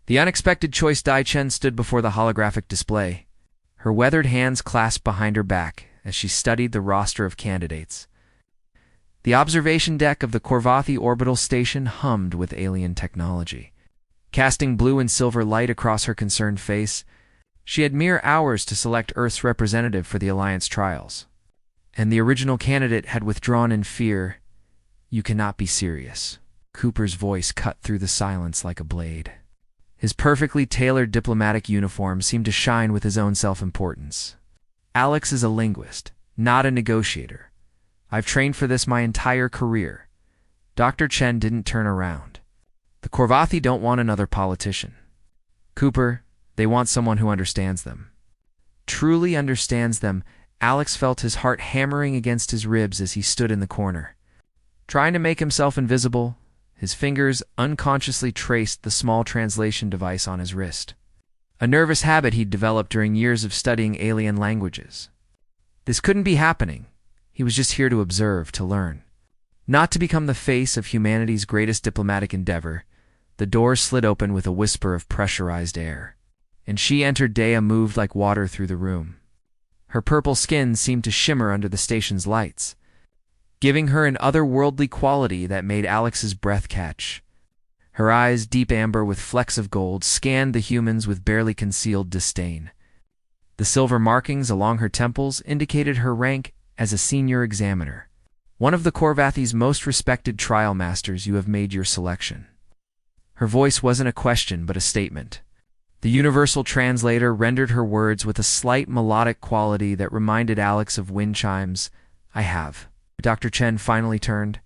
The unexpected choice Dai Chen stood before the holographic display, her weathered hands clasped behind her back as she studied the roster of candidates. The observation deck of the Korvathi orbital station hummed with alien technology. Casting blue and silver light across her concerned face, she had mere hours to select Earth's representative for the Alliance trials. And the original candidate had withdrawn in fear. "You cannot be serious." Cooper's voice cut through the silence like a blade. His perfectly tailored diplomatic uniform seemed to shine with his own self-importance. "Alex is a linguist, not a negotiator. I've trained for this my entire career." Dr. Chen didn't turn around. "The Korvathi don't want another politician. Cooper, they want someone who understands them." Truly understands them. Alex felt his heart hammering against his ribs as he stood in the corner. Trying to make himself invisible, his fingers unconsciously traced the small translation device on his wrist. A nervous habit he'd developed during years of studying alien languages. This couldn't be happening. He was just here to observe, to learn. Not to become the face of humanity's greatest diplomatic endeavor. The door slid open with a whisper of pressurized air, and she entered. Dea moved like water through the room. Her purple skin seemed to shimmer under the station's lights, giving her an otherworldly quality that made Alex's breath catch. Her eyes, deep amber with flecks of gold, scanned the humans with barely concealed disdain. The silver markings along her temples indicated her rank as a senior examiner. "One of the Korvathi's most respected trial masters. You have made your selection." Her voice wasn't a question but a statement. The universal translator rendered her words with a slight melodic quality that reminded Alex of wind chimes. "I have." Dr. Chen finally turned,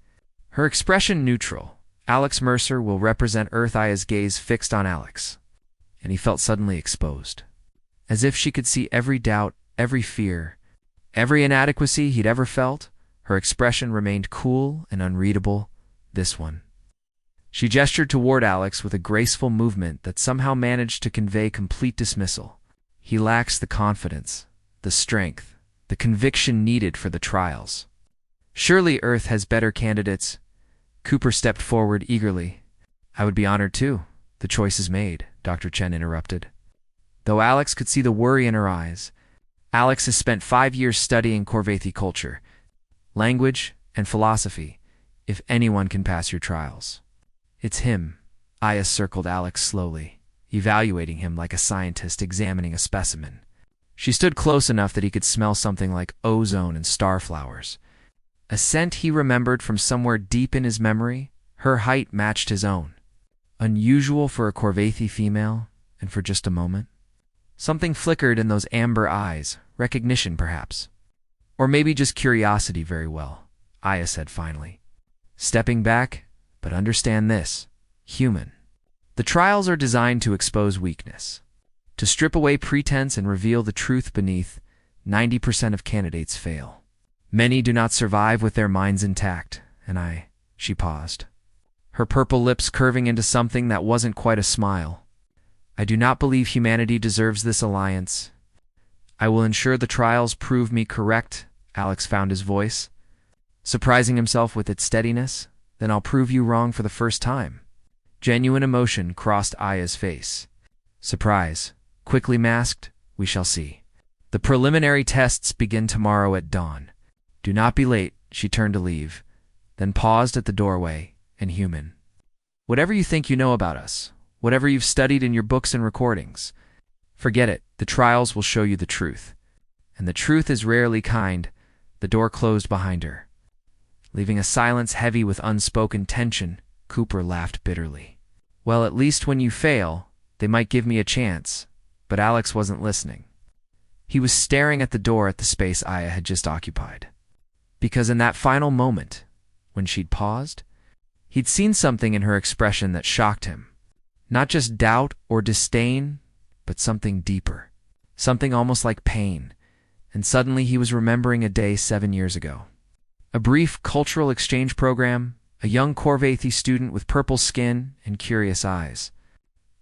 her expression neutral. Alex Mercer will represent Earth. Aya's gaze fixed on Alex, and he felt suddenly exposed. As if she could see every doubt, every fear, every inadequacy he'd ever felt, her expression remained cool and unreadable. This one. She gestured toward Alex with a graceful movement that somehow managed to convey complete dismissal. He lacks the confidence, the strength, the conviction needed for the trials. Surely Earth has better candidates. Cooper stepped forward eagerly. "I would be honored too. The choice is made," Dr. Chen interrupted. Though Alex could see the worry in her eyes, Alex has spent 5 years studying Korvathi culture, language, and philosophy. If anyone can pass your trials, it's him. Aya circled Alex slowly, evaluating him like a scientist examining a specimen. She stood close enough that he could smell something like ozone and starflowers. A scent he remembered from somewhere deep in his memory. Her height matched his own. Unusual for a Korvathi female, and for just a moment. Something flickered in those amber eyes, recognition perhaps. Or maybe just curiosity. "Very well," Aya said finally. "Stepping back, but understand this. Human. The trials are designed to expose weakness, to strip away pretense and reveal the truth beneath. 90% of candidates fail. Many do not survive with their minds intact, and She paused, her purple lips curving into something that wasn't quite a smile. "I do not believe humanity deserves this alliance. I will ensure the trials prove me correct." Alex found his voice, surprising himself with its steadiness. "Then I'll prove you wrong for the first time." Genuine emotion crossed Aya's face. Surprise, quickly masked. "We shall see. The preliminary tests begin tomorrow at dawn. Do not be late." She turned to leave, then paused at the doorway. "And human. Whatever you think you know about us, whatever you've studied in your books and recordings, forget it. The trials will show you the truth. And the truth is rarely kind." The door closed behind her, leaving a silence heavy with unspoken tension. Cooper laughed bitterly. "Well, at least when you fail, they might give me a chance." But Alex wasn't listening. He was staring at the door at the space Aya had just occupied. Because in that final moment, when she'd paused, he'd seen something in her expression that shocked him. Not just doubt or disdain, but something deeper. Something almost like pain. And suddenly he was remembering a day 7 years ago. A brief cultural exchange program, a young Korvathi student with purple skin and curious eyes,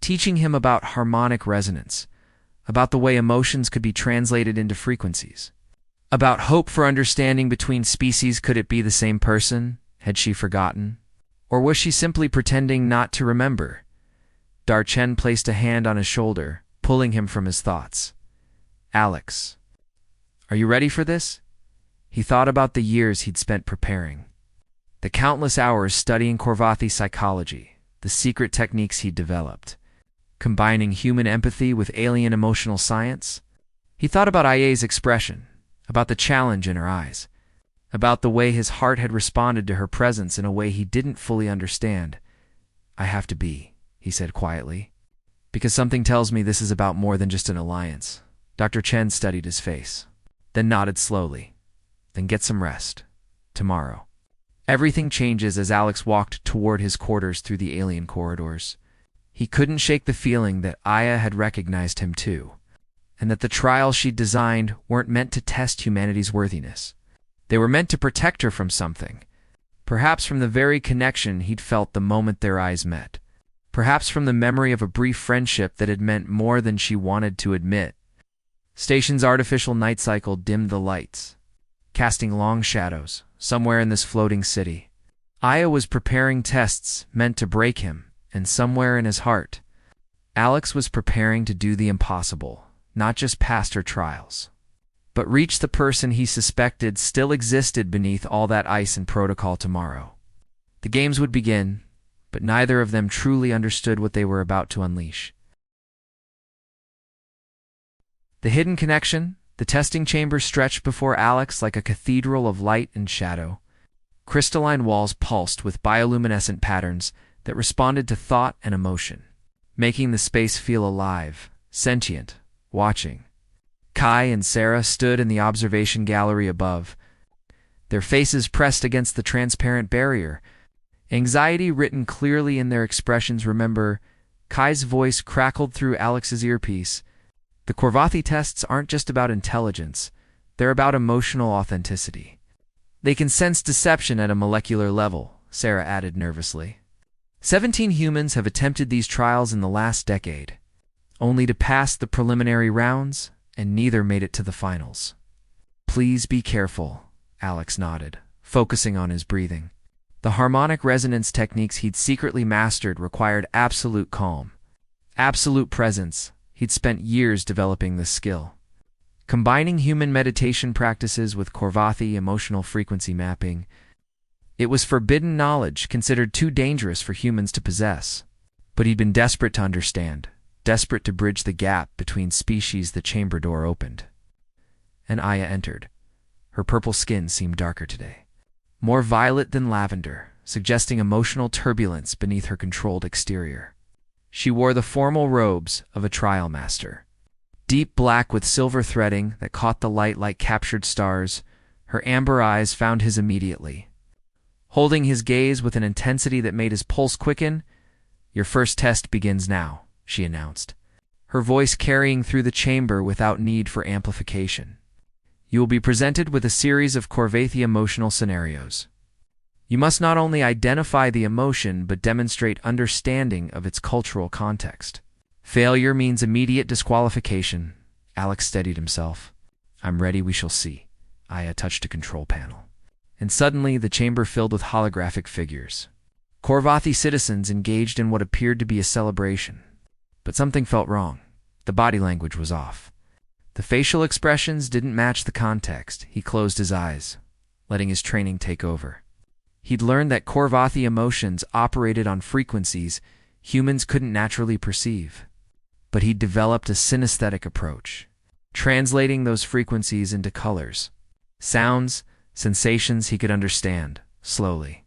teaching him about harmonic resonance, about the way emotions could be translated into frequencies, about hope for understanding between species. Could it be the same person? Had she forgotten? Or was she simply pretending not to remember? Darchen placed a hand on his shoulder, pulling him from his thoughts. Alex, are you ready for this? He thought about the years he'd spent preparing. The countless hours studying Korvathi psychology, the secret techniques he'd developed. Combining human empathy with alien emotional science. He thought about Aya's expression, about the challenge in her eyes, about the way his heart had responded to her presence in a way he didn't fully understand. I have to be, he said quietly, because something tells me this is about more than just an alliance. Dr. Chen studied his face, then nodded slowly. Then get some rest. Tomorrow. Everything changes as Alex walked toward his quarters through the alien corridors. He couldn't shake the feeling that Aya had recognized him too, and that the trials she'd designed weren't meant to test humanity's worthiness. They were meant to protect her from something, perhaps from the very connection he'd felt the moment their eyes met, perhaps from the memory of a brief friendship that had meant more than she wanted to admit. Station's artificial night cycle dimmed the lights, casting long shadows somewhere in this floating city. Aya was preparing tests meant to break him, and somewhere in his heart, Alex was preparing to do the impossible, not just pass her trials, but reach the person he suspected still existed beneath all that ice and protocol tomorrow. The games would begin, but neither of them truly understood what they were about to unleash. The hidden connection, the testing chamber stretched before Alex like a cathedral of light and shadow. Crystalline walls pulsed with bioluminescent patterns that responded to thought and emotion, making the space feel alive, sentient, watching. Kai and Sarah stood in the observation gallery above, their faces pressed against the transparent barrier, anxiety written clearly in their expressions. Remember, Kai's voice crackled through Alex's earpiece. The Korvathi tests aren't just about intelligence, they're about emotional authenticity. They can sense deception at a molecular level, Sarah added nervously. 17 humans have attempted these trials in the last decade, only to pass the preliminary rounds, and neither made it to the finals. Please be careful, Alex nodded, focusing on his breathing. The harmonic resonance techniques he'd secretly mastered required absolute calm, absolute presence. He'd spent years developing this skill. Combining human meditation practices with Korvathi emotional frequency mapping, it was forbidden knowledge considered too dangerous for humans to possess. But he'd been desperate to understand, desperate to bridge the gap between species. The chamber door opened, and Aya entered. Her purple skin seemed darker today, more violet than lavender, suggesting emotional turbulence beneath her controlled exterior. She wore the formal robes of a trial master, deep black with silver threading that caught the light like captured stars. Her amber eyes found his immediately, holding his gaze with an intensity that made his pulse quicken. Your first test begins now, she announced, her voice carrying through the chamber without need for amplification. You will be presented with a series of Korvathi emotional scenarios. You must not only identify the emotion but demonstrate understanding of its cultural context. Failure means immediate disqualification. Alex steadied himself. I'm ready, we shall see. Aya touched a control panel, and suddenly the chamber filled with holographic figures. Korvathi citizens engaged in what appeared to be a celebration. But something felt wrong. The body language was off. The facial expressions didn't match the context. He closed his eyes, letting his training take over. He'd learned that Korvathi emotions operated on frequencies humans couldn't naturally perceive. But he'd developed a synesthetic approach, translating those frequencies into colors, sounds, sensations he could understand, slowly.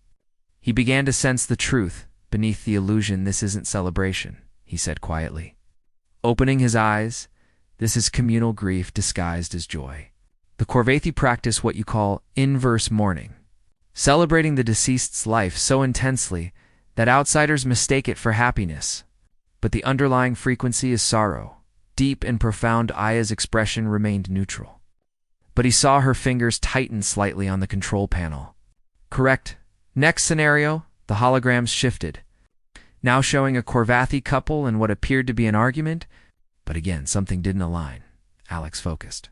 He began to sense the truth beneath the illusion. This isn't celebration, he said quietly. Opening his eyes, this is communal grief disguised as joy. The Korvathi practice what you call inverse mourning, celebrating the deceased's life so intensely that outsiders mistake it for happiness. But the underlying frequency is sorrow, deep and profound. Aya's expression remained neutral, but he saw her fingers tighten slightly on the control panel. Correct. Next scenario, the holograms shifted, now showing a Korvathi couple in what appeared to be an argument. But again, something didn't align. Alex focused,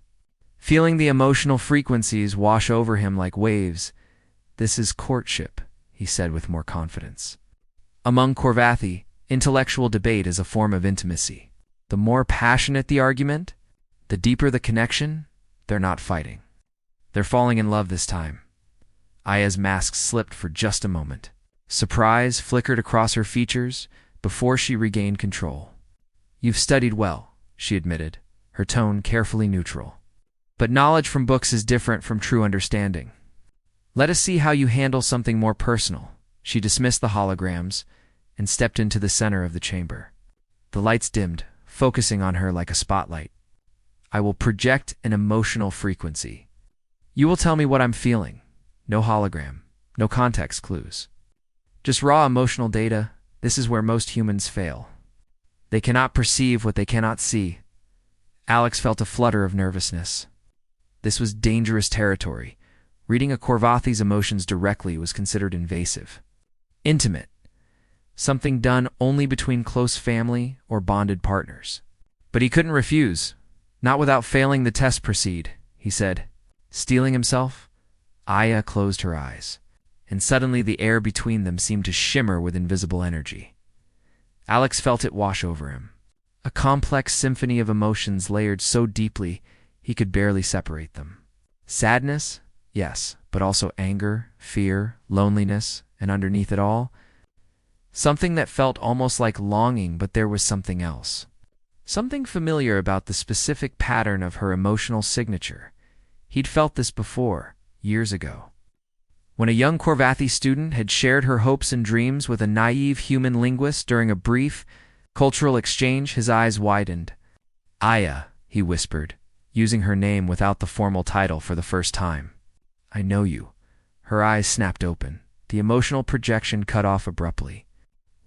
feeling the emotional frequencies wash over him like waves. This is courtship, he said with more confidence. Among Korvathi, Intellectual debate is a form of intimacy. The more passionate the argument, the deeper the connection. They're not fighting. They're falling in love this time. Aya's mask slipped for just a moment. Surprise flickered across her features before she regained control. "You've studied well," she admitted, her tone carefully neutral. "But knowledge from books is different from true understanding. Let us see how you handle something more personal." She dismissed the holograms and stepped into the center of the chamber. The lights dimmed, focusing on her like a spotlight. "I will project an emotional frequency. You will tell me what I'm feeling. No hologram, no context clues. Just raw emotional data. This is where most humans fail. They cannot perceive what they cannot see." Alex felt a flutter of nervousness. This was dangerous territory. Reading a Korvathi's emotions directly was considered invasive. Intimate. Something done only between close family or bonded partners. But he couldn't refuse. "Not without failing the test proceed," he said. Steeling himself, Aya closed her eyes, and suddenly the air between them seemed to shimmer with invisible energy. Alex felt it wash over him. A complex symphony of emotions layered so deeply he could barely separate them. Sadness, yes, but also anger, fear, loneliness, and underneath it all, something that felt almost like longing, but there was something else. Something familiar about the specific pattern of her emotional signature. He'd felt this before, years ago. When a young Korvathi student had shared her hopes and dreams with a naive human linguist during a brief cultural exchange, his eyes widened. "Aya," he whispered, using her name without the formal title for the first time. "I know you." Her eyes snapped open, the emotional projection cut off abruptly.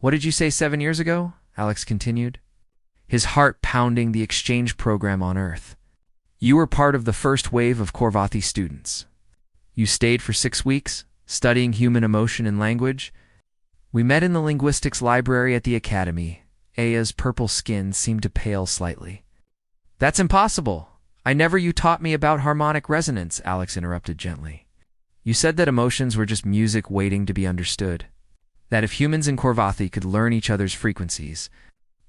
"What did you say 7 years ago?" Alex continued, his heart pounding. "The exchange program on Earth. You were part of the first wave of Korvathi students. You stayed for 6 weeks, studying human emotion and language. We met in the linguistics library at the academy." Aya's purple skin seemed to pale slightly. "That's impossible. I never. You taught me about harmonic resonance," Alex interrupted gently. "You said that emotions were just music waiting to be understood. That if humans in Korvathi could learn each other's frequencies,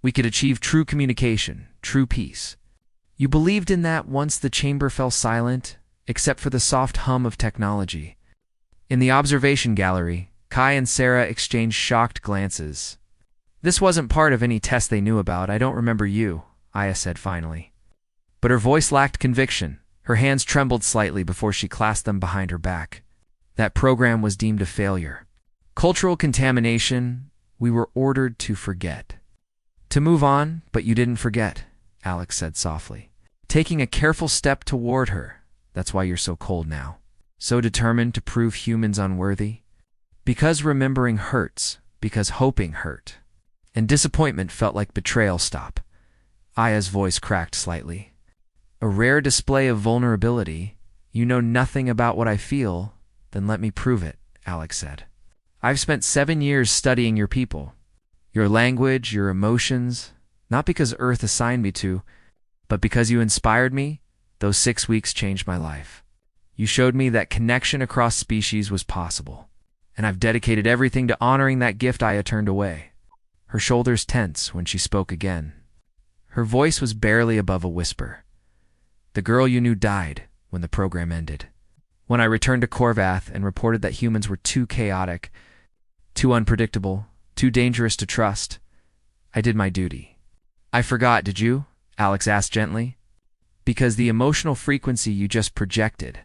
we could achieve true communication, true peace. You believed in that once the chamber fell silent, except for the soft hum of technology." In the observation gallery, Kai and Sarah exchanged shocked glances. "This wasn't part of any test they knew about. I don't remember you," Aya said finally. But her voice lacked conviction. Her hands trembled slightly before she clasped them behind her back. "That program was deemed a failure. Cultural contamination. We were ordered to forget." "To move on, but you didn't forget," Alex said softly, taking a careful step toward her. "That's why you're so cold now. So determined to prove humans unworthy. Because remembering hurts, because hoping hurt. And disappointment felt like betrayal." "Stop." Aya's voice cracked slightly. "A rare display of vulnerability. You know nothing about what I feel. Then let me prove it," Alex said. "I've spent 7 years studying your people, your language, your emotions, not because Earth assigned me to, but because you inspired me. Those 6 weeks changed my life. You showed me that connection across species was possible, and I've dedicated everything to honoring that gift." Aya turned away, her shoulders tense when she spoke again. Her voice was barely above a whisper. "The girl you knew died when the program ended. When I returned to Korvath and reported that humans were too chaotic, too unpredictable, too dangerous to trust, I did my duty." "I forgot, did you?" Alex asked gently. "Because the emotional frequency you just projected,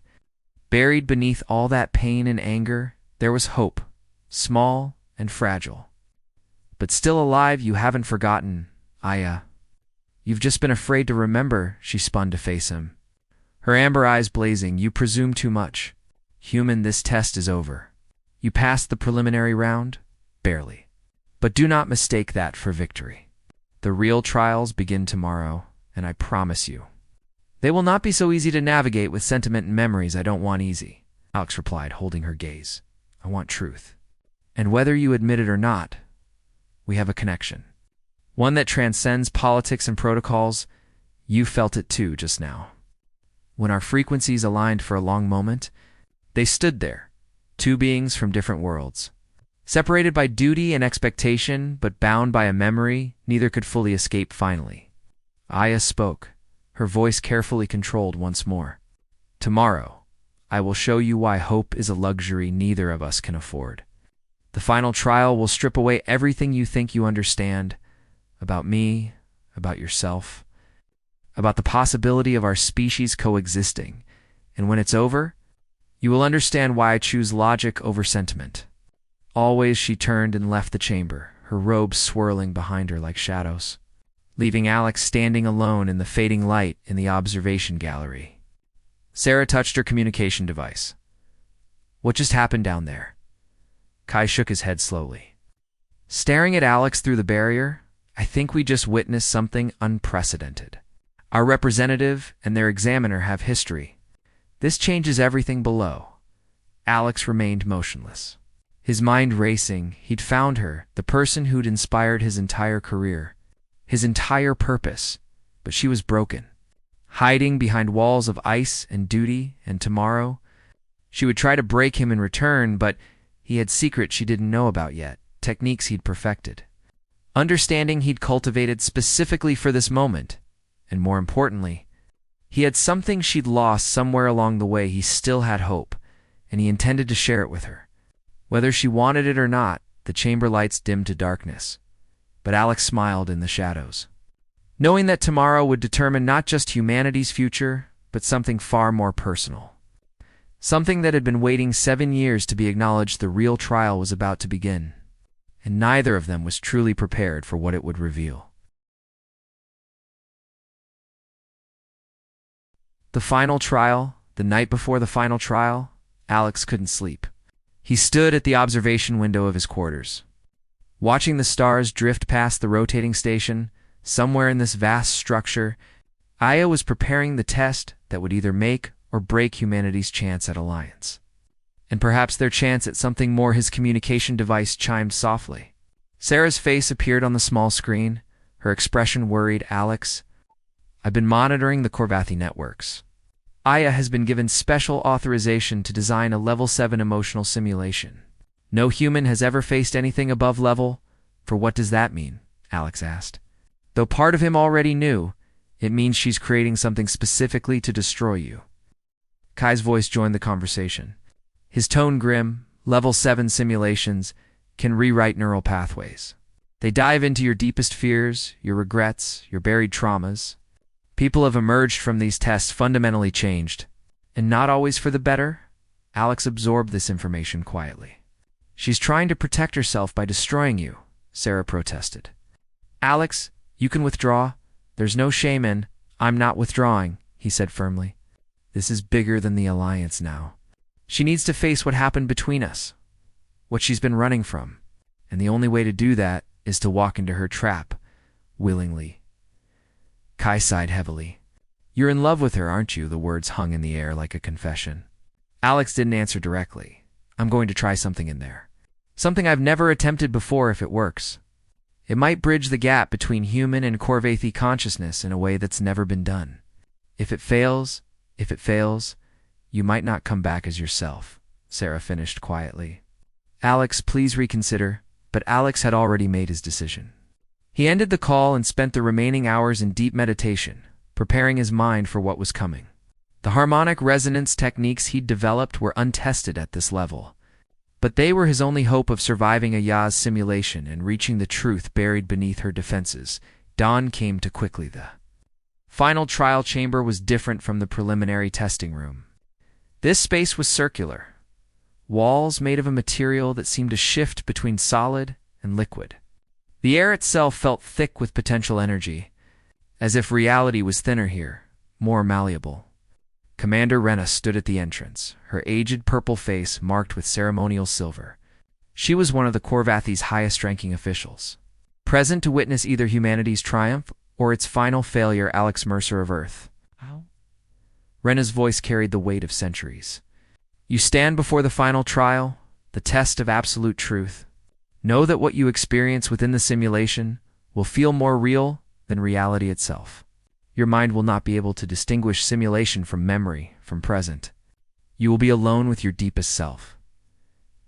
buried beneath all that pain and anger, there was hope, small and fragile. But still alive. You haven't forgotten, Aya. You've just been afraid to remember." She spun to face him, her amber eyes blazing. "You presume too much. Human, this test is over. You passed the preliminary round, barely. But do not mistake that for victory. The real trials begin tomorrow, and I promise you, they will not be so easy to navigate with sentiment and memories." "I don't want easy," Alex replied, holding her gaze. "I want truth. And whether you admit it or not, we have a connection. One that transcends politics and protocols. You felt it too just now. When our frequencies aligned for a long moment, they stood there, 2 beings from different worlds, Separated by duty and expectation, but bound by a memory, neither could fully escape finally. Aya spoke, her voice carefully controlled once more. Tomorrow, I will show you why hope is a luxury neither of us can afford. The final trial will strip away everything you think you understand about me, about yourself, about the possibility of our species coexisting, and when it's over, you will understand why I choose logic over sentiment. Always she turned and left the chamber, her robes swirling behind her like shadows, leaving Alex standing alone in the fading light in the observation gallery. Sarah touched her communication device. What just happened down there? Kai shook his head slowly. Staring at Alex through the barrier, I think we just witnessed something unprecedented. Our representative and their examiner have history. This changes everything below. Alex remained motionless. His mind racing, he'd found her, the person who'd inspired his entire career, his entire purpose, but she was broken. Hiding behind walls of ice and duty and tomorrow, she would try to break him in return, but he had secrets she didn't know about yet, techniques he'd perfected, understanding he'd cultivated specifically for this moment, and more importantly, he had something she'd lost somewhere along the way. He still had hope, and he intended to share it with her. Whether she wanted it or not, the chamber lights dimmed to darkness, but Alex smiled in the shadows, knowing that tomorrow would determine not just humanity's future, but something far more personal. Something that had been waiting 7 years to be acknowledged. The real trial was about to begin, and neither of them was truly prepared for what it would reveal. The final trial, the night before the final trial, Alex couldn't sleep. He stood at the observation window of his quarters, watching the stars drift past the rotating station. Somewhere in this vast structure, Aya was preparing the test that would either make or break humanity's chance at alliance. And perhaps their chance at something more. His communication device chimed softly. Sarah's face appeared on the small screen, her expression worried. Alex, I've been monitoring the Korvathi networks. Aya has been given special authorization to design a level 7 emotional simulation. No human has ever faced anything above level. For what does that mean? Alex asked. Though part of him already knew, it means she's creating something specifically to destroy you. Kai's voice joined the conversation. His tone grim. Level 7 simulations can rewrite neural pathways. They dive into your deepest fears, your regrets, your buried traumas. People have emerged from these tests fundamentally changed, and not always for the better. Alex absorbed this information quietly. She's trying to protect herself by destroying you, Sarah protested. Alex, you can withdraw. There's no shame in, I'm not withdrawing, he said firmly. This is bigger than the alliance now. She needs to face what happened between us, what she's been running from, and the only way to do that is to walk into her trap, willingly. Kai sighed heavily. You're in love with her, aren't you? The words hung in the air like a confession. Alex didn't answer directly. I'm going to try something in there. Something I've never attempted before if it works. It might bridge the gap between human and Korvathi consciousness in a way that's never been done. If it fails, you might not come back as yourself, Sarah finished quietly. Alex, please reconsider, but Alex had already made his decision. He ended the call and spent the remaining hours in deep meditation, preparing his mind for what was coming. The harmonic resonance techniques he'd developed were untested at this level, but they were his only hope of surviving Aya's simulation and reaching the truth buried beneath her defenses. Dawn came too quickly. The final trial chamber was different from the preliminary testing room. This space was circular, walls made of a material that seemed to shift between solid and liquid. The air itself felt thick with potential energy, as if reality was thinner here, more malleable. Commander Rena stood at the entrance, her aged purple face marked with ceremonial silver. She was one of the Korvathi's highest-ranking officials, present to witness either humanity's triumph or its final failure. Alex Mercer of Earth. How? Rena's voice carried the weight of centuries. You stand before the final trial, the test of absolute truth. Know that what you experience within the simulation will feel more real than reality itself. Your mind will not be able to distinguish simulation from memory, from present. You will be alone with your deepest self.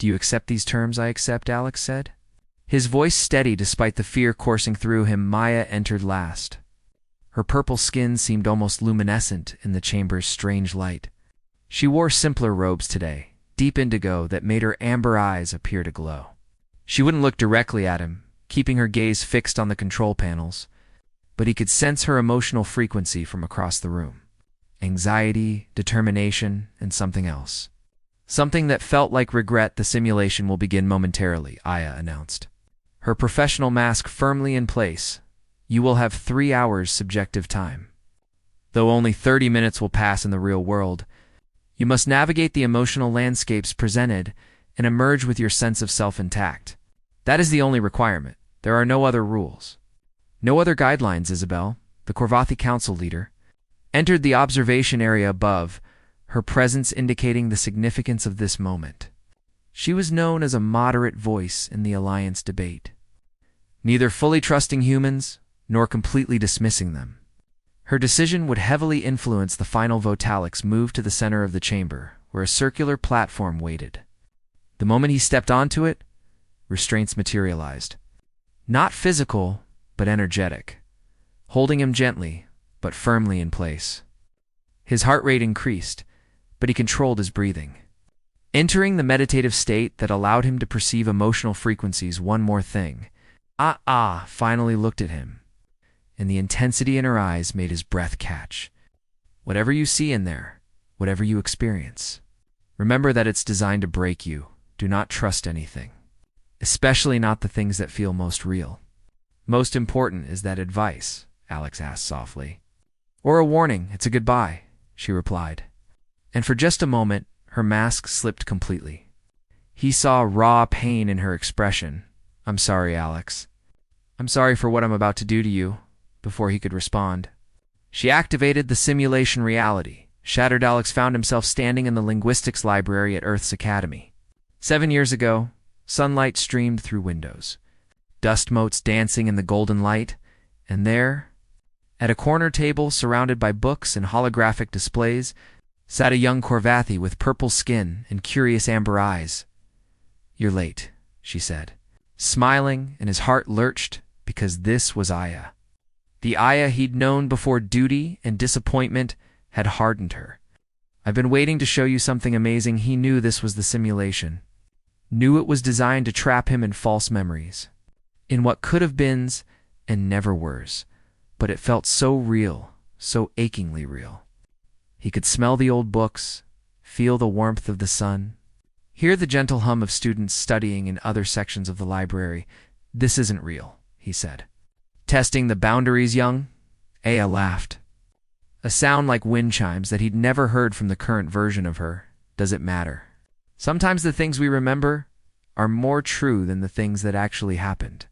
Do you accept these terms I accept? Alex said. His voice steady despite the fear coursing through him. Maya entered last. Her purple skin seemed almost luminescent in the chamber's strange light. She wore simpler robes today, deep indigo that made her amber eyes appear to glow. She wouldn't look directly at him, keeping her gaze fixed on the control panels, but he could sense her emotional frequency from across the room. Anxiety, determination, and something else. Something that felt like regret. The simulation will begin momentarily, Aya announced. Her professional mask firmly in place. You will have 3 hours subjective time. Though only 30 minutes will pass in the real world, you must navigate the emotional landscapes presented and emerge with your sense of self intact. That is the only requirement. There are no other rules. No other guidelines. Isabel, the Korvathi council leader, entered the observation area above, her presence indicating the significance of this moment. She was known as a moderate voice in the Alliance debate, neither fully trusting humans nor completely dismissing them. Her decision would heavily influence the final vote. Alex moved to the center of the chamber, where a circular platform waited. The moment he stepped onto it, restraints materialized. Not physical, but energetic, holding him gently, but firmly in place. His heart rate increased, but he controlled his breathing, entering the meditative state that allowed him to perceive emotional frequencies. One more thing. Finally looked at him, and the intensity in her eyes made his breath catch. Whatever you see in there, whatever you experience, remember that it's designed to break you. Do not trust anything, especially not the things that feel most real. Most important, is that advice? Alex asked softly. Or a warning? It's a goodbye, she replied. And for just a moment, her mask slipped completely. He saw raw pain in her expression. I'm sorry, Alex. I'm sorry for what I'm about to do to you. Before he could respond, she activated the simulation reality. Shattered. Alex found himself standing in the linguistics library at Earth's Academy. 7 years ago, sunlight streamed through windows, dust motes dancing in the golden light, and there, at a corner table surrounded by books and holographic displays, sat a young Korvathi with purple skin and curious amber eyes. You're late, she said, smiling, and his heart lurched because this was Aya. The Aya he'd known before duty and disappointment had hardened her. I've been waiting to show you something amazing. He knew this was the simulation. Knew it was designed to trap him in false memories, in what could have beens and never weres, but it felt so real, so achingly real. He could smell the old books, feel the warmth of the sun, hear the gentle hum of students studying in other sections of the library. This isn't real, he said. Testing the boundaries, young? Aya laughed. A sound like wind chimes that he'd never heard from the current version of her. Does it matter? Sometimes the things we remember are more true than the things that actually happened.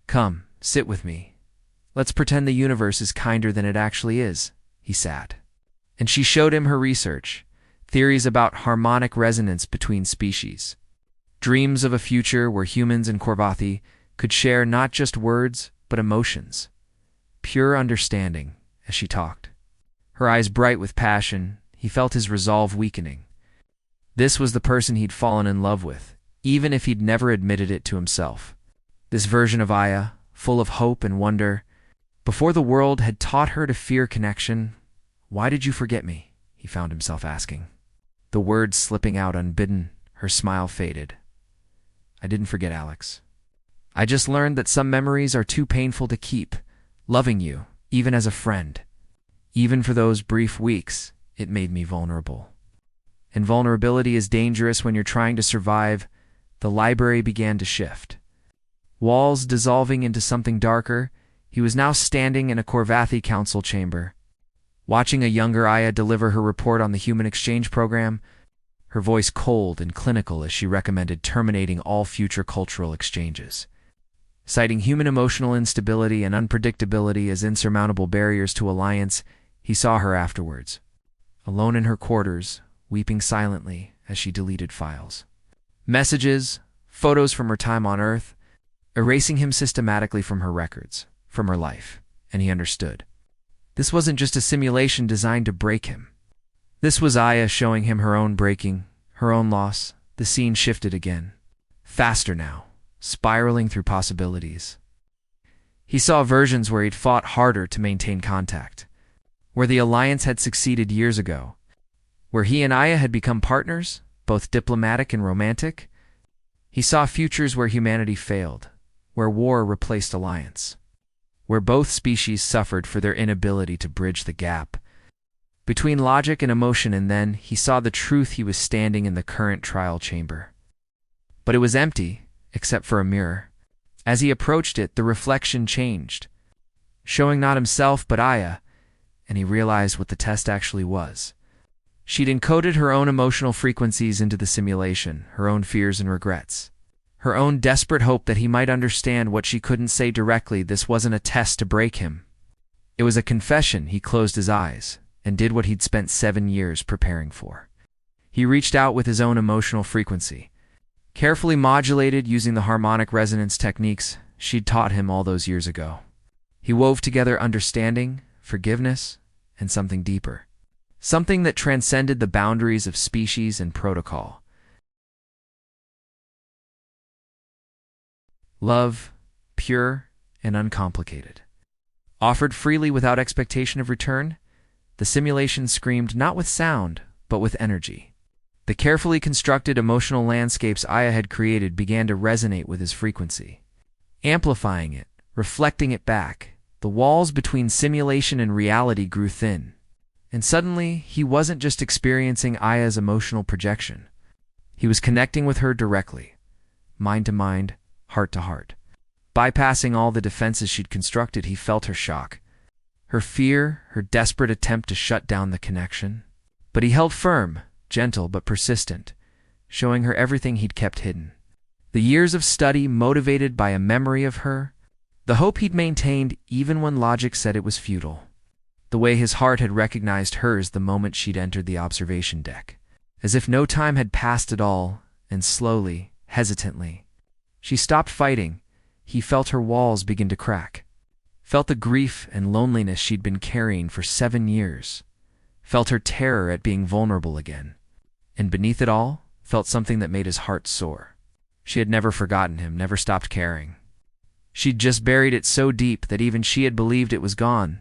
Come, sit with me. Let's pretend the universe is kinder than it actually is, he sat. And she showed him her research, theories about harmonic resonance between species, dreams of a future where humans and Korvathi could share not just words, but emotions, pure understanding. As she talked, her eyes bright with passion, he felt his resolve weakening. This was the person he'd fallen in love with, even if he'd never admitted it to himself. This version of Aya, full of hope and wonder, before the world had taught her to fear connection. Why did you forget me? He found himself asking. The words slipping out unbidden, her smile faded. I didn't forget, Alex. I just learned that some memories are too painful to keep. Loving you, even as a friend, even for those brief weeks, it made me vulnerable. And vulnerability is dangerous when you're trying to survive. The library began to shift. Walls dissolving into something darker, he was now standing in a Korvathi council chamber, watching a younger Aya deliver her report on the human exchange program, her voice cold and clinical as she recommended terminating all future cultural exchanges. Citing human emotional instability and unpredictability as insurmountable barriers to alliance, he saw her afterwards, alone in her quarters, weeping silently as she deleted files. Messages, photos from her time on Earth, erasing him systematically from her records, from her life, and he understood. This wasn't just a simulation designed to break him. This was Aya showing him her own breaking, her own loss, The scene shifted again. Faster now, spiraling through possibilities. He saw versions where he'd fought harder to maintain contact, where the alliance had succeeded years ago, where he and Aya had become partners, both diplomatic and romantic. He saw futures where humanity failed, where war replaced alliance, where both species suffered for their inability to bridge the gap between logic and emotion, and then he saw the truth. He was standing in the current trial chamber. But it was empty, except for a mirror. As he approached it, the reflection changed, showing not himself but Aya, and he realized what the test actually was. She'd encoded her own emotional frequencies into the simulation, her own fears and regrets, her own desperate hope that he might understand what she couldn't say directly. This wasn't a test to break him. It was a confession. He closed his eyes and did what he'd spent 7 years preparing for. He reached out with his own emotional frequency, carefully modulated using the harmonic resonance techniques she'd taught him all those years ago. He wove together understanding, forgiveness, and something deeper, something that transcended the boundaries of species and protocol. Love, pure and uncomplicated. Offered freely without expectation of return, the simulation screamed not with sound, but with energy. The carefully constructed emotional landscapes Aya had created began to resonate with his frequency, amplifying it, reflecting it back. The walls between simulation and reality grew thin, and suddenly he wasn't just experiencing Aya's emotional projection. He was connecting with her directly, mind to mind, heart to heart. Bypassing all the defenses she'd constructed, he felt her shock, her fear, her desperate attempt to shut down the connection. But he held firm, gentle but persistent, showing her everything he'd kept hidden. The years of study motivated by a memory of her, the hope he'd maintained even when logic said it was futile. The way his heart had recognized hers the moment she'd entered the observation deck. As if no time had passed at all, and slowly, hesitantly, she stopped fighting. He felt her walls begin to crack. Felt the grief and loneliness she'd been carrying for 7 years. Felt her terror at being vulnerable again. And beneath it all, felt something that made his heart soar. She had never forgotten him, never stopped caring. She'd just buried it so deep that even she had believed it was gone.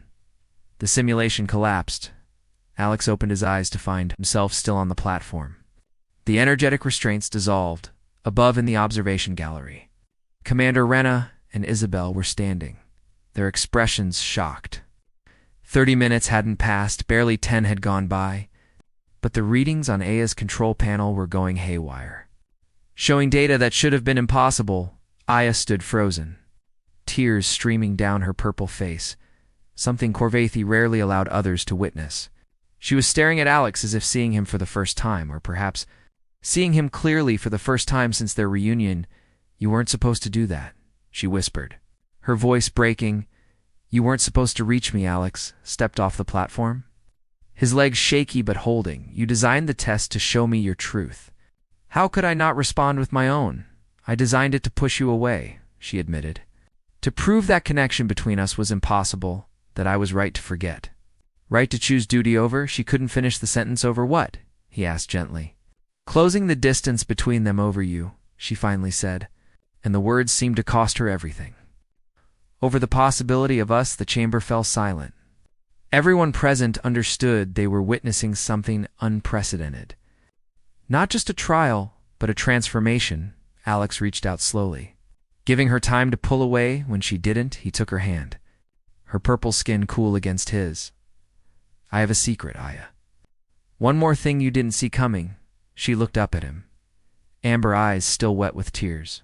The simulation collapsed. Alex opened his eyes to find himself still on the platform. The energetic restraints dissolved, above in the observation gallery. Commander Rena and Isabel were standing, their expressions shocked. 30 minutes hadn't passed, barely 10 had gone by, but the readings on Aya's control panel were going haywire. Showing data that should have been impossible, Aya stood frozen, tears streaming down her purple face, something Corvathi rarely allowed others to witness. She was staring at Alex as if seeing him for the first time, or perhaps seeing him clearly for the first time since their reunion. "You weren't supposed to do that," she whispered, her voice breaking. "You weren't supposed to reach me," Alex stepped off the platform, his legs shaky but holding. "You designed the test to show me your truth. How could I not respond with my own? I designed it to push you away," she admitted. "To prove that connection between us was impossible, that I was right to forget. Right to choose duty over." She couldn't finish the sentence. "Over what?" he asked gently. "Closing the distance between them over you," she finally said, and the words seemed to cost her everything. Over the possibility of us, the chamber fell silent. Everyone present understood they were witnessing something unprecedented. Not just a trial, but a transformation. Alex reached out slowly. Giving her time to pull away when she didn't, he took her hand, her purple skin cool against his. "I have a secret, Aya. One more thing you didn't see coming." She looked up at him, amber eyes still wet with tears.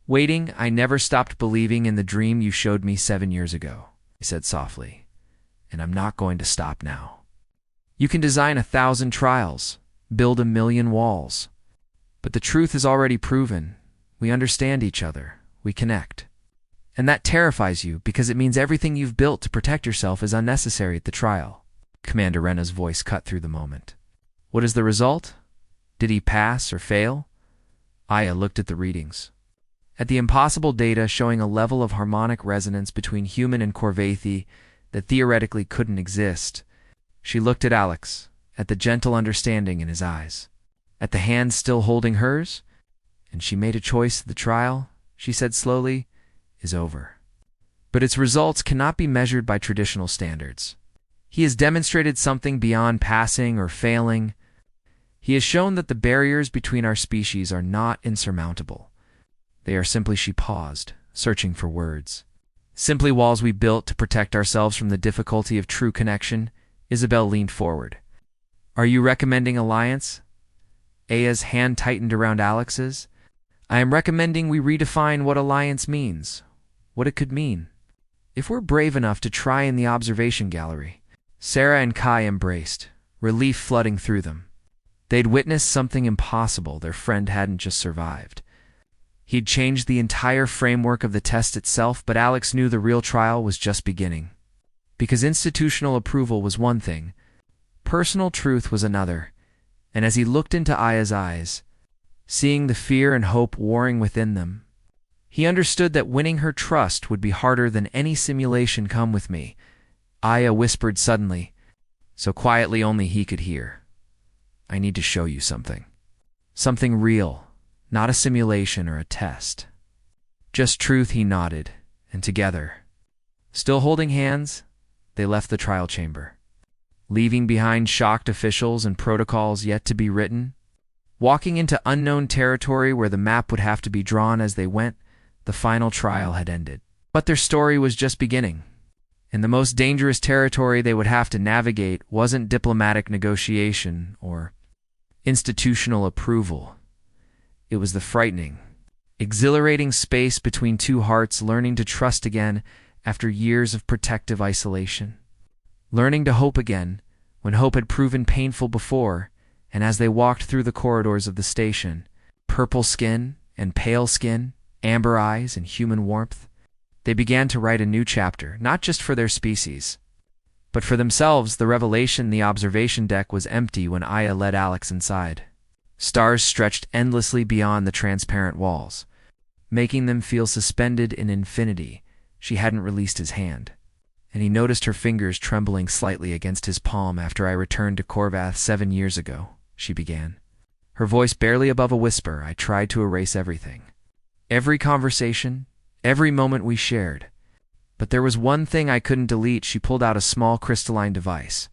"Waiting, I never stopped believing in the dream you showed me 7 years ago," he said softly, "and I'm not going to stop now. You can design 1,000 trials, build 1,000,000 walls, but the truth is already proven. We understand each other, we connect. And that terrifies you because it means everything you've built to protect yourself is unnecessary at the trial." Commander Rena's voice cut through the moment. "What is the result? Did he pass or fail?" Aya looked at the readings, at the impossible data showing a level of harmonic resonance between human and Corvathi that theoretically couldn't exist. She looked at Alex, at the gentle understanding in his eyes. at the hand still holding hers. And she made a choice. The trial, she said slowly, is over. But its results cannot be measured by traditional standards. He has demonstrated something beyond passing or failing. He has shown that the barriers between our species are not insurmountable. They are simply, she paused, searching for words, simply walls we built to protect ourselves from the difficulty of true connection. Isabel leaned forward. Are you recommending alliance? Aya's hand tightened around Alex's. I am recommending we redefine what alliance means, what it could mean. If we're brave enough to try in the observation gallery. Sarah and Kai embraced, relief flooding through them. They'd witnessed something impossible. Their friend hadn't just survived. He'd changed the entire framework of the test itself, but Alex knew the real trial was just beginning. Because institutional approval was one thing, personal truth was another, and as he looked into Aya's eyes, seeing the fear and hope warring within them, he understood that winning her trust would be harder than any simulation. Come with me, Aya whispered suddenly, so quietly only he could hear. I need to show you something. Something real, not a simulation or a test. Just truth. He nodded, and together, still holding hands, they left the trial chamber, leaving behind shocked officials and protocols yet to be written. Walking into unknown territory where the map would have to be drawn as they went, the final trial had ended. But their story was just beginning. And the most dangerous territory they would have to navigate wasn't diplomatic negotiation or institutional approval. It was the frightening, exhilarating space between two hearts learning to trust again after years of protective isolation. Learning to hope again when hope had proven painful before, and as they walked through the corridors of the station, purple skin and pale skin, amber eyes and human warmth, they began to write a new chapter, not just for their species, but for themselves. The revelation: the observation deck was empty when Aya led Alex inside. Stars stretched endlessly beyond the transparent walls, making them feel suspended in infinity. She hadn't released his hand, and he noticed her fingers trembling slightly against his palm. After I returned to Corvath 7 years ago, she began, her voice barely above a whisper, I tried to erase everything. Every conversation, every moment we shared. But there was one thing I couldn't delete. She pulled out a small crystalline device.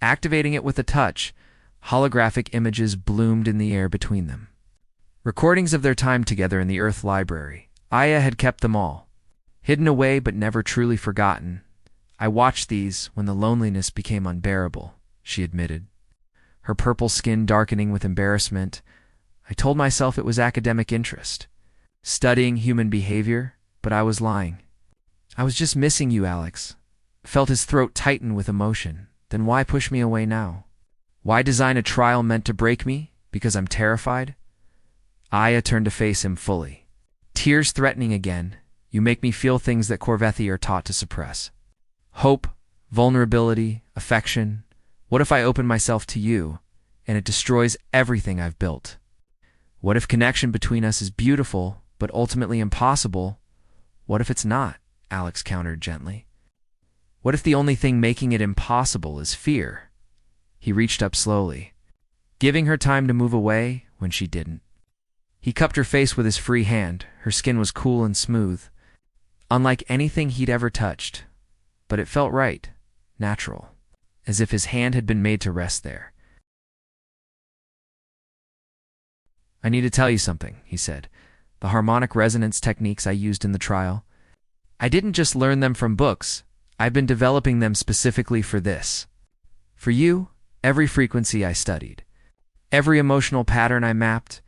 Activating it with a touch, holographic images bloomed in the air between them. Recordings of their time together in the Earth Library. Aya had kept them all, hidden away but never truly forgotten. I watched these when the loneliness became unbearable, she admitted, her purple skin darkening with embarrassment. I told myself it was academic interest, studying human behavior, but I was lying. I was just missing you, Alex. Felt his throat tighten with emotion. Then why push me away now? Why design a trial meant to break me? Because I'm terrified? Aya turned to face him fully, tears threatening again. You make me feel things that Corvethi are taught to suppress. Hope, vulnerability, affection. What if I open myself to you, and it destroys everything I've built? What if connection between us is beautiful, but ultimately impossible? What if it's not? Alex countered gently. What if the only thing making it impossible is fear? He reached up slowly, giving her time to move away when she didn't. He cupped her face with his free hand. Her skin was cool and smooth, unlike anything he'd ever touched. But it felt right, natural, as if his hand had been made to rest there. I need to tell you something, he said. The harmonic resonance techniques I used in the trial, I didn't just learn them from books. I've been developing them specifically for this. For you, every frequency I studied, every emotional pattern I mapped,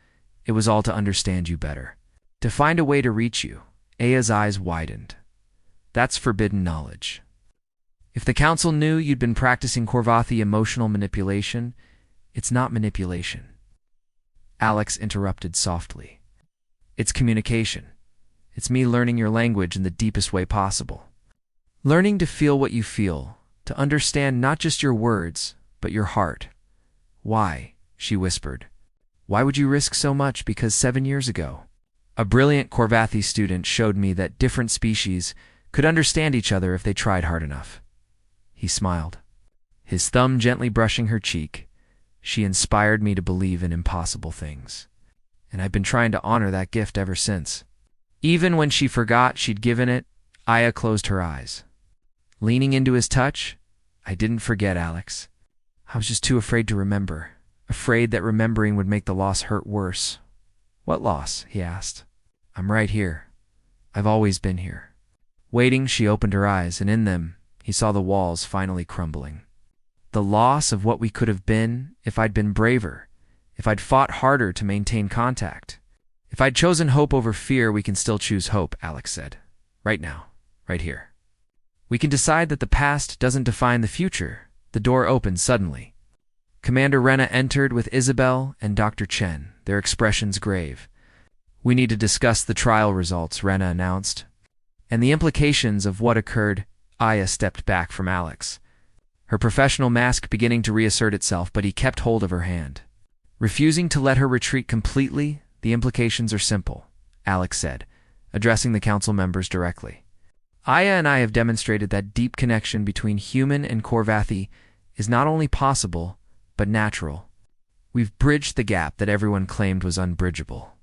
it was all to understand you better, to find a way to reach you. Aya's eyes widened. That's forbidden knowledge. If the council knew you'd been practicing Corvathi emotional manipulation, it's not manipulation. Alex interrupted softly. It's communication. It's me learning your language in the deepest way possible. Learning to feel what you feel, to understand not just your words, but your heart. Why? She whispered. Why would you risk so much? Because 7 years ago, a brilliant Corvathi student showed me that different species could understand each other if they tried hard enough. He smiled, his thumb gently brushing her cheek. She inspired me to believe in impossible things, and I've been trying to honor that gift ever since. Even when she forgot she'd given it, Aya closed her eyes. Leaning into his touch, I didn't forget, Alex. I was just too afraid to remember, afraid that remembering would make the loss hurt worse. What loss? He asked. I'm right here. I've always been here. Waiting, she opened her eyes, and in them, he saw the walls finally crumbling. The loss of what we could have been if I'd been braver, if I'd fought harder to maintain contact. If I'd chosen hope over fear, we can still choose hope, Alex said. Right now, right here. We can decide that the past doesn't define the future. The door opened suddenly. Commander Rena entered with Isabel and Dr. Chen, their expressions grave. We need to discuss the trial results, Rena announced, and the implications of what occurred. Aya stepped back from Alex, her professional mask beginning to reassert itself, but he kept hold of her hand. Refusing to let her retreat completely, the implications are simple, Alex said, addressing the council members directly. Aya and I have demonstrated that deep connection between human and Korvathi is not only possible, but natural. We've bridged the gap that everyone claimed was unbridgeable.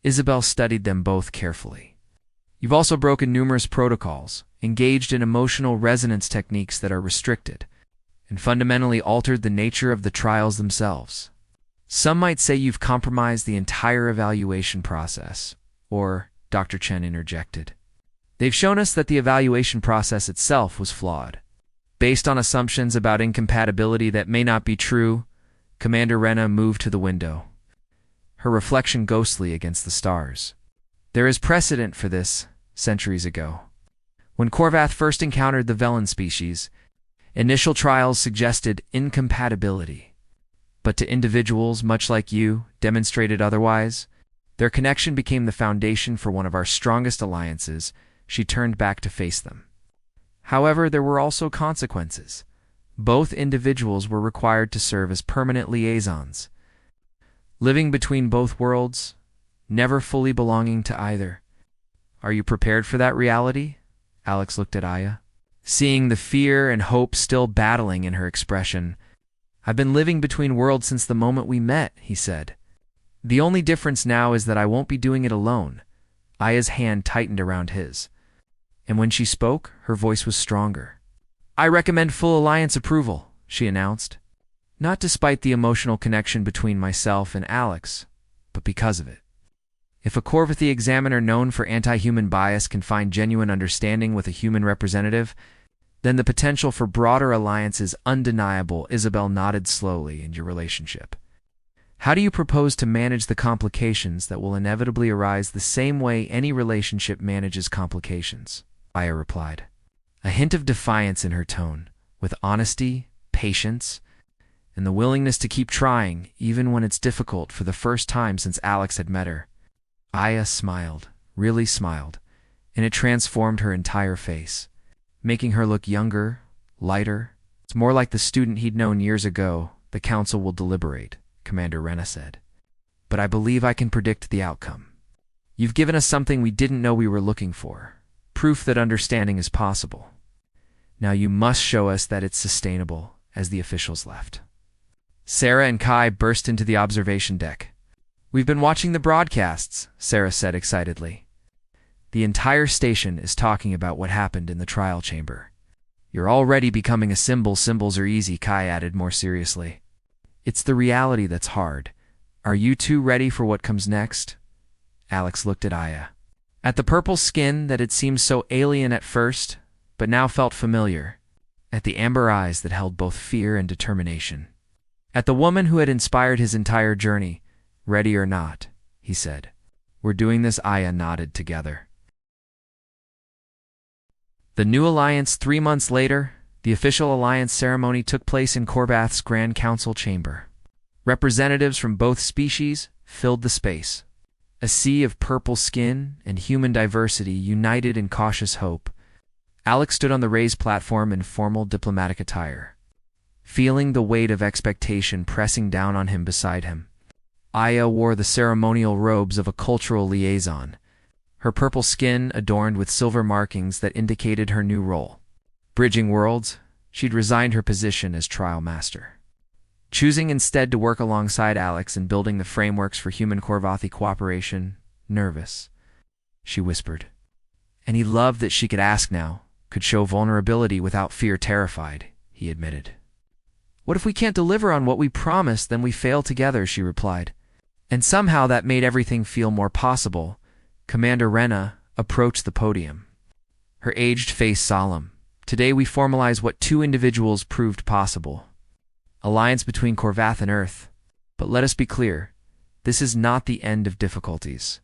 Isabel studied them both carefully. You've also broken numerous protocols, engaged in emotional resonance techniques that are restricted, and fundamentally altered the nature of the trials themselves. Some might say you've compromised the entire evaluation process, or, Dr. Chen interjected. They've shown us that the evaluation process itself was flawed. Based on assumptions about incompatibility that may not be true, Commander Rena moved to the window, her reflection ghostly against the stars. There is precedent for this, centuries ago. When Korvath first encountered the Velen species, initial trials suggested incompatibility. But to individuals, much like you, demonstrated otherwise, their connection became the foundation for one of our strongest alliances. She turned back to face them. However, there were also consequences. Both individuals were required to serve as permanent liaisons, living between both worlds, never fully belonging to either. Are you prepared for that reality? Alex looked at Aya, seeing the fear and hope still battling in her expression. I've been living between worlds since the moment we met, he said. The only difference now is that I won't be doing it alone. Aya's hand tightened around his, and when she spoke, her voice was stronger. I recommend full alliance approval, she announced. Not despite the emotional connection between myself and Alex, but because of it. If a Korvathi examiner known for anti-human bias can find genuine understanding with a human representative, then the potential for broader alliance is undeniable. Isabel nodded slowly in your relationship. How do you propose to manage the complications that will inevitably arise the same way any relationship manages complications? Aya replied, a hint of defiance in her tone, with honesty, patience, and the willingness to keep trying, even when it's difficult, for the first time since Alex had met her. Aya smiled, really smiled, and it transformed her entire face, making her look younger, lighter. It's more like the student he'd known years ago. The council will deliberate, Commander Rena said. But I believe I can predict the outcome. You've given us something we didn't know we were looking for, proof that understanding is possible. Now you must show us that it's sustainable. As the officials left, Sarah and Kai burst into the observation deck. We've been watching the broadcasts, Sarah said excitedly. The entire station is talking about what happened in the trial chamber. You're already becoming a symbol. Symbols are easy, Kai added more seriously. It's the reality that's hard. Are you two ready for what comes next? Alex looked at Aya. At the purple skin that had seemed so alien at first, but now felt familiar. At the amber eyes that held both fear and determination. At the woman who had inspired his entire journey. Ready or not, he said. We're doing this. Aya nodded together. The new alliance. 3 months later, the official alliance ceremony took place in Korvath's Grand Council chamber. Representatives from both species filled the space. A sea of purple skin and human diversity united in cautious hope. Alex stood on the raised platform in formal diplomatic attire, feeling the weight of expectation pressing down on him beside him. Aya wore the ceremonial robes of a cultural liaison, her purple skin adorned with silver markings that indicated her new role. Bridging worlds, she'd resigned her position as trial master. choosing instead to work alongside Alex in building the frameworks for human Korvathi cooperation. Nervous, she whispered. And he loved that she could ask now, could show vulnerability without fear. Terrified, he admitted. What if we can't deliver on what we promised, then we fail together, she replied. And somehow that made everything feel more possible. Commander Rena approached the podium, her aged face solemn. Today we formalize what two individuals proved possible. Alliance between Korvath and Earth. But let us be clear, this is not the end of difficulties.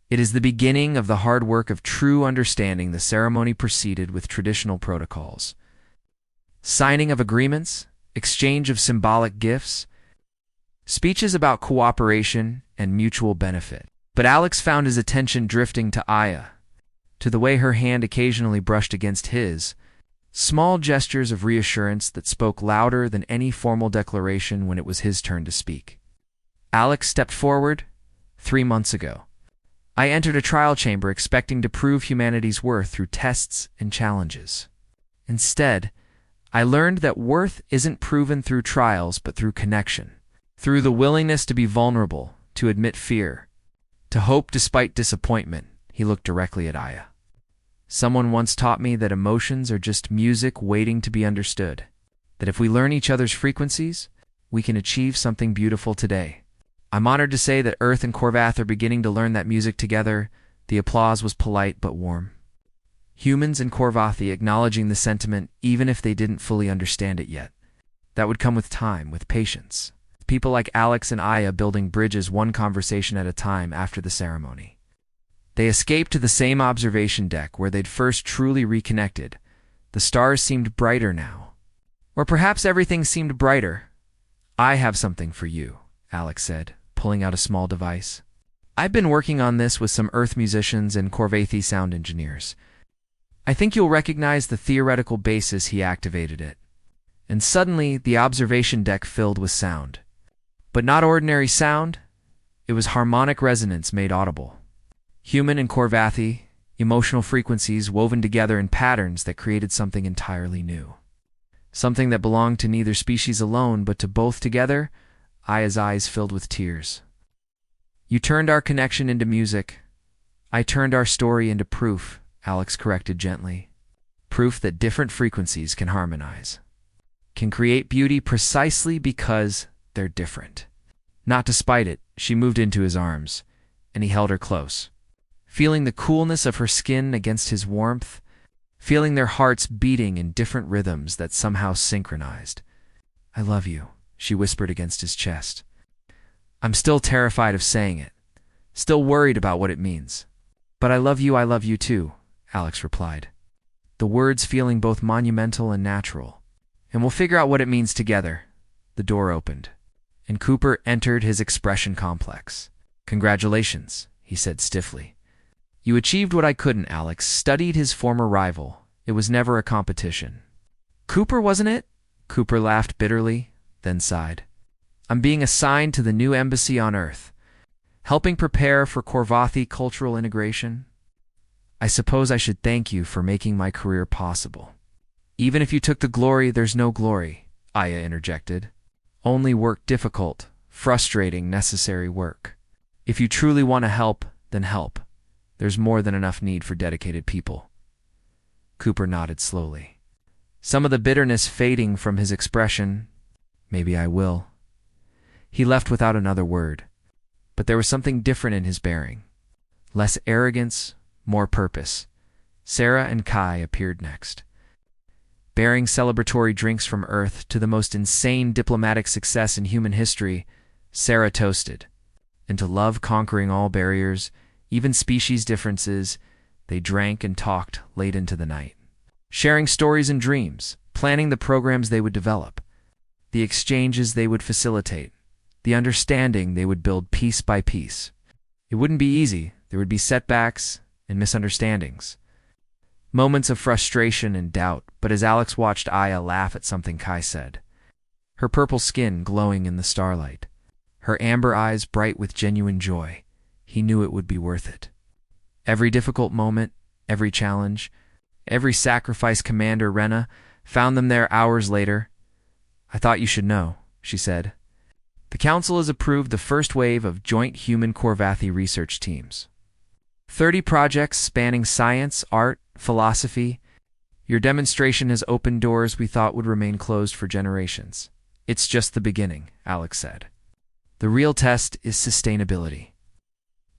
It is the beginning of the hard work of true understanding. The ceremony proceeded with traditional protocols. Signing of agreements, exchange of symbolic gifts, speeches about cooperation and mutual benefit. But Alex found his attention drifting to Aya, to the way her hand occasionally brushed against his, small gestures of reassurance that spoke louder than any formal declaration when it was his turn to speak. Alex stepped forward. 3 months ago, I entered a trial chamber expecting to prove humanity's worth through tests and challenges. Instead, I learned that worth isn't proven through trials but through connection, through the willingness to be vulnerable, to admit fear, to hope despite disappointment. He looked directly at Aya. Someone once taught me that emotions are just music waiting to be understood, that if we learn each other's frequencies, we can achieve something beautiful today. I'm honored to say that Earth and Korvath are beginning to learn that music together. The applause was polite but warm. Humans and Korvathi acknowledging the sentiment even if they didn't fully understand it yet. That would come with time, with patience. People like Alex and Aya building bridges one conversation at a time after the ceremony. They escaped to the same observation deck where they'd first truly reconnected. The stars seemed brighter now. Or perhaps everything seemed brighter. I have something for you, Alex said, pulling out a small device. I've been working on this with some Earth musicians and Korvathi sound engineers. I think you'll recognize the theoretical basis. He activated it. And suddenly, the observation deck filled with sound. But not ordinary sound. It was harmonic resonance made audible. Human and Korvathi, emotional frequencies woven together in patterns that created something entirely new. Something that belonged to neither species alone, but to both together. Aya's eyes filled with tears. You turned our connection into music. I turned our story into proof, Alex corrected gently. Proof that different frequencies can harmonize, can create beauty precisely because they're different. Not despite it, she moved into his arms, and he held her close, feeling the coolness of her skin against his warmth, feeling their hearts beating in different rhythms that somehow synchronized. I love you, she whispered against his chest. I'm still terrified of saying it, still worried about what it means. But I love you too, Alex replied, the words feeling both monumental and natural. And we'll figure out what it means together. The door opened, and Cooper entered, his expression complex. Congratulations, he said stiffly. You achieved what I couldn't. Alex studied his former rival. It was never a competition. Cooper, wasn't it? Cooper laughed bitterly, then sighed. I'm being assigned to the new embassy on Earth, helping prepare for Korvathi cultural integration. I suppose I should thank you for making my career possible. Even if you took the glory, there's no glory, Aya interjected. Only work, difficult, frustrating, necessary work. If you truly want to help, then help. There's more than enough need for dedicated people. Cooper nodded slowly, some of the bitterness fading from his expression. Maybe I will. He left without another word, but there was something different in his bearing. Less arrogance, more purpose. Sarah and Kai appeared next, bearing celebratory drinks from Earth to the most insane diplomatic success in human history. Sarah toasted, and to love conquering all barriers, even species differences. They drank and talked late into the night, sharing stories and dreams, planning the programs they would develop, the exchanges they would facilitate, the understanding they would build piece by piece. It wouldn't be easy. There would be setbacks and misunderstandings, moments of frustration and doubt. But as Alex watched Aya laugh at something Kai said, her purple skin glowing in the starlight, her amber eyes bright with genuine joy, he knew it would be worth it. Every difficult moment, every challenge, every sacrifice. Commander Rena found them there hours later. I thought you should know, she said. The Council has approved the first wave of joint human Corvathi research teams. 30 projects spanning science, art, philosophy. Your demonstration has opened doors we thought would remain closed for generations. It's just the beginning, Alex said. The real test is sustainability.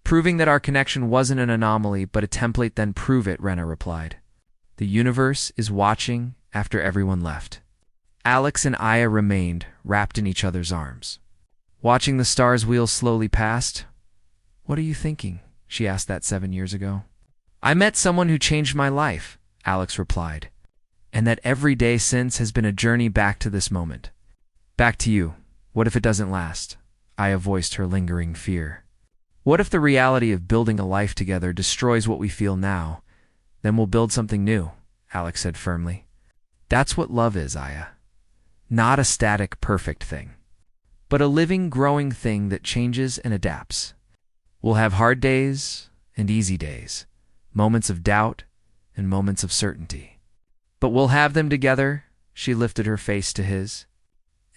Proving that our connection wasn't an anomaly but a template, then prove it, Rena replied. The universe is watching after everyone left. Alex and Aya remained, wrapped in each other's arms. Watching the stars' wheels slowly past. What are you thinking? She asked that 7 years ago. I met someone who changed my life, Alex replied. And that every day since has been a journey back to this moment. Back to you. What if it doesn't last? Aya voiced her lingering fear. What if the reality of building a life together destroys what we feel now? Then we'll build something new, Alex said firmly. That's what love is, Aya. Not a static, perfect thing, but a living, growing thing that changes and adapts. We'll have hard days and easy days, moments of doubt and moments of certainty. But we'll have them together. She lifted her face to his,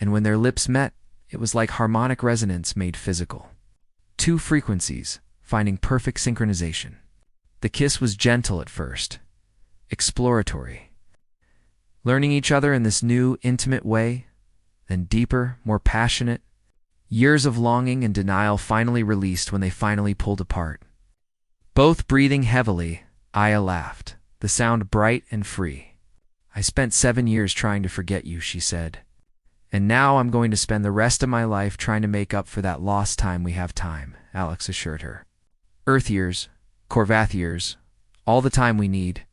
and when their lips met, it was like harmonic resonance made physical. Two frequencies, finding perfect synchronization. The kiss was gentle at first, exploratory. Learning each other in this new, intimate way, then deeper, more passionate. Years of longing and denial finally released when they finally pulled apart. Both breathing heavily, Aya laughed, the sound bright and free. I spent 7 years trying to forget you, she said. And now I'm going to spend the rest of my life trying to make up for that lost time we have time, Alex assured her. Earth years, Corvath years, all the time we need.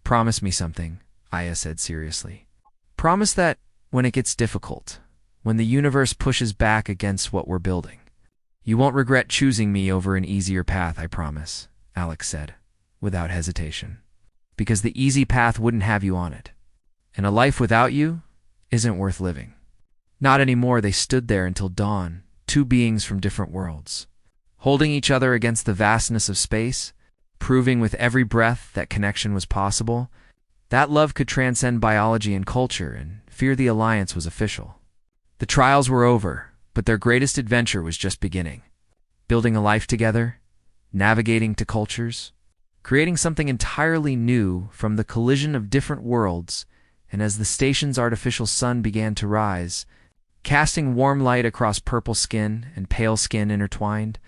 Promise me something, Aya said seriously. Promise that when it gets difficult, when the universe pushes back against what we're building, you won't regret choosing me over an easier path, I promise, Alex said, without hesitation. Because the easy path wouldn't have you on it. And a life without you isn't worth living. Not anymore. They stood there until dawn, two beings from different worlds, holding each other against the vastness of space, proving with every breath that connection was possible, that love could transcend biology and culture, and fear the alliance was official. The trials were over, but their greatest adventure was just beginning. Building a life together, navigating to cultures, creating something entirely new from the collision of different worlds, and as the station's artificial sun began to rise, casting warm light across purple skin and pale skin intertwined,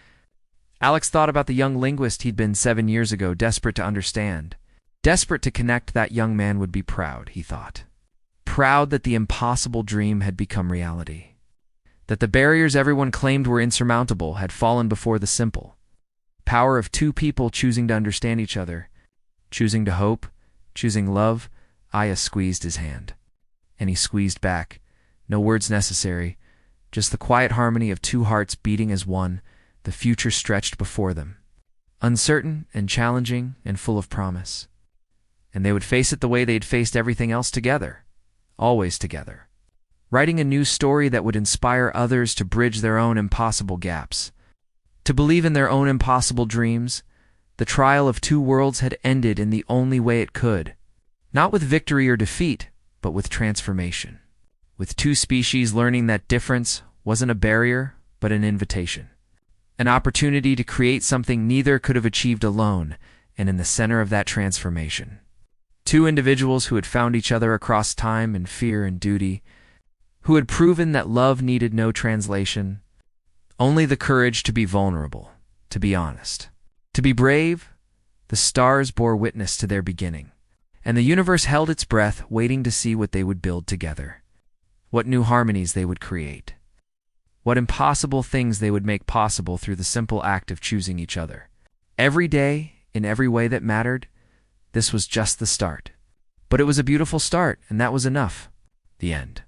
Alex thought about the young linguist he'd been 7 years ago, desperate to understand. Desperate to connect. That young man would be proud, he thought. Proud that the impossible dream had become reality. That the barriers everyone claimed were insurmountable had fallen before the simple power of two people choosing to understand each other, choosing to hope, choosing love. Aya squeezed his hand. And he squeezed back. No words necessary, just the quiet harmony of two hearts beating as one, the future stretched before them. Uncertain and challenging and full of promise. And they would face it the way they'd faced everything else together. Always together. Writing a new story that would inspire others to bridge their own impossible gaps. To believe in their own impossible dreams. The trial of two worlds had ended in the only way it could. Not with victory or defeat, but with transformation. With two species learning that difference wasn't a barrier, but an invitation. An opportunity to create something neither could have achieved alone, and in the center of that transformation. Two individuals who had found each other across time and fear and duty, who had proven that love needed no translation, only the courage to be vulnerable, to be honest, to be brave. The stars bore witness to their beginning, and the universe held its breath, waiting to see what they would build together. What new harmonies they would create. What impossible things they would make possible through the simple act of choosing each other. Every day, in every way that mattered, this was just the start. But it was a beautiful start, and that was enough. The end.